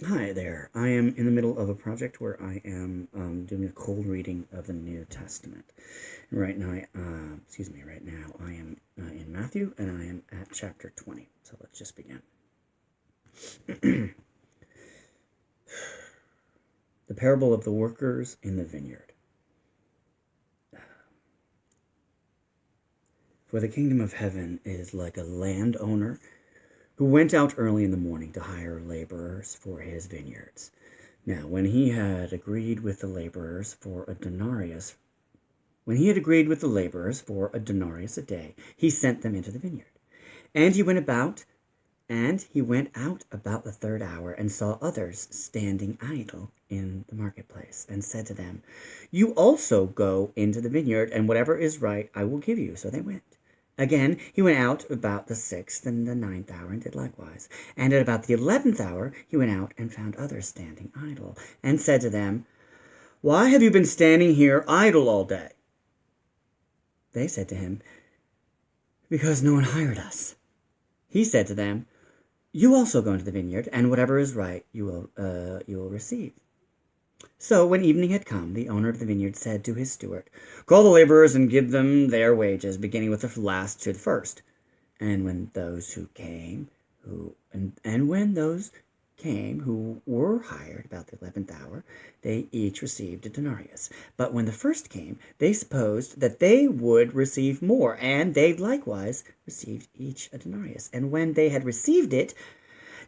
Hi there. I am in the middle of a project where I am doing a cold reading of the New Testament. Right now I am in Matthew and I am at chapter 20. So let's just begin. The parable of the workers in the vineyard. For the kingdom of heaven is like a landowner who went out early in the morning to hire laborers for his vineyards. Now, when he had agreed with the laborers for a denarius a day, he sent them into the vineyard. And he went out about the third hour and saw others standing idle in the marketplace, and said to them, "You also go into the vineyard, and whatever is right I will give you." So they went. Again, he went out about the sixth and the ninth hour, and did likewise. And at about the 11th hour he went out and found others standing idle, and said to them, "Why have you been standing here idle all day?" They said to him, "Because no one hired us." He said to them, "You also go into the vineyard, and whatever is right you will receive." So when evening had come, the owner of the vineyard said to his steward, "Call the laborers and give them their wages, beginning with the last to the first." And when those came who were hired about the 11th hour, they each received a denarius. But when the first came, they supposed that they would receive more, and they likewise received each a denarius. And when they had received it,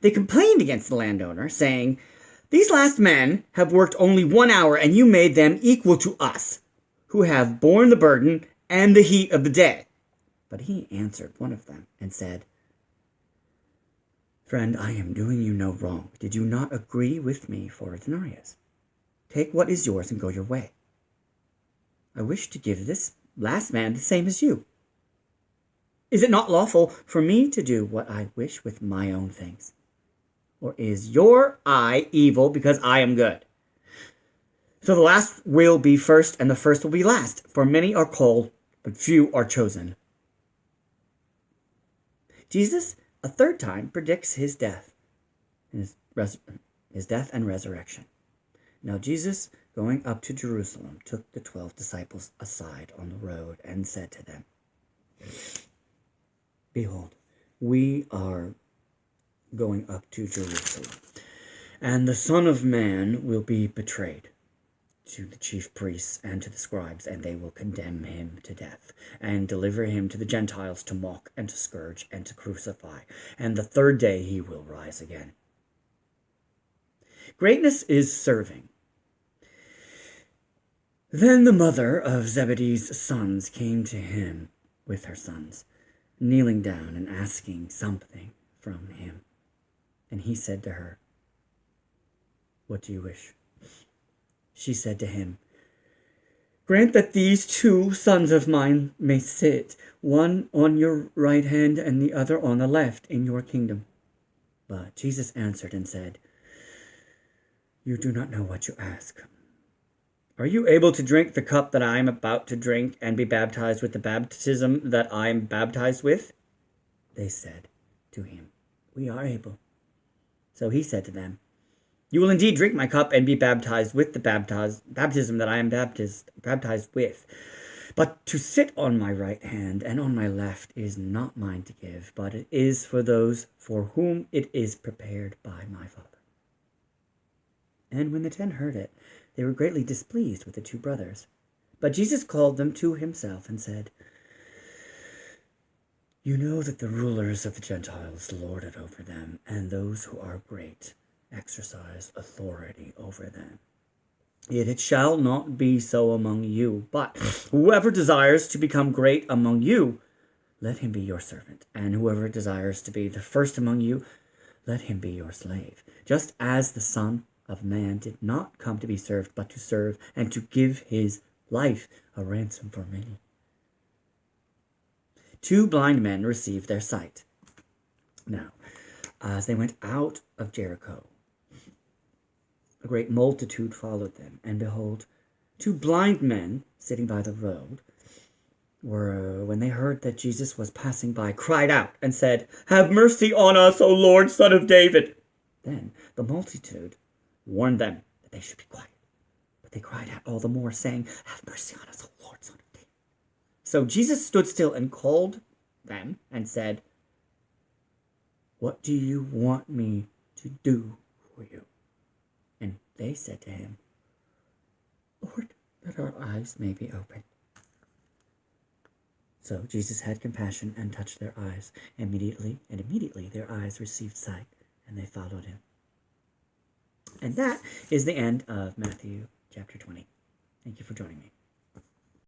they complained against the landowner, saying, "These last men have worked only 1 hour, and you made them equal to us, who have borne the burden and the heat of the day." But he answered one of them and said, "Friend, I am doing you no wrong. Did you not agree with me for a denarius? Take what is yours and go your way. I wish to give this last man the same as you. Is it not lawful for me to do what I wish with my own things? Or is your eye evil because I am good? So the last will be first, and the first will be last. For many are called, but few are chosen." Jesus, a third time, predicts his death and resurrection. Now Jesus, going up to Jerusalem, took the 12 disciples aside on the road and said to them, "Behold, we are going up to Jerusalem, and the Son of Man will be betrayed to the chief priests and to the scribes, and they will condemn him to death, and deliver him to the Gentiles to mock and to scourge and to crucify. And the third day he will rise again." Greatness is serving. Then the mother of Zebedee's sons came to him with her sons, kneeling down and asking something from him. And he said to her, "What do you wish?" She said to him, "Grant that these 2 sons of mine may sit, one on your right hand and the other on the left, in your kingdom." But Jesus answered and said, "You do not know what you ask. Are you able to drink the cup that I am about to drink, and be baptized with the baptism that I am baptized with?" They said to him, "We are able." So he said to them, "You will indeed drink my cup and be baptized with the baptism that I am baptized with. But to sit on my right hand and on my left is not mine to give, but it is for those for whom it is prepared by my Father." And when the 10 heard it, they were greatly displeased with the 2 brothers. But Jesus called them to himself and said, "You know that the rulers of the Gentiles lord it over them, and those who are great exercise authority over them. Yet it shall not be so among you, but whoever desires to become great among you, let him be your servant, and whoever desires to be the first among you, let him be your slave, just as the Son of Man did not come to be served, but to serve, and to give his life a ransom for many." 2 blind men received their sight. Now, as they went out of Jericho, a great multitude followed them, and behold, 2 blind men sitting by the road when they heard that Jesus was passing by, cried out and said, "Have mercy on us, O Lord, Son of David." Then the multitude warned them that they should be quiet. But they cried out all the more, saying, "Have mercy on us, O Lord, Son of David." So Jesus stood still and called them and said, "What do you want me to do for you?" And they said to him, "Lord, that our eyes may be opened." So Jesus had compassion and touched their eyes. Immediately their eyes received sight, and they followed him. And that is the end of Matthew chapter 20. Thank you for joining me.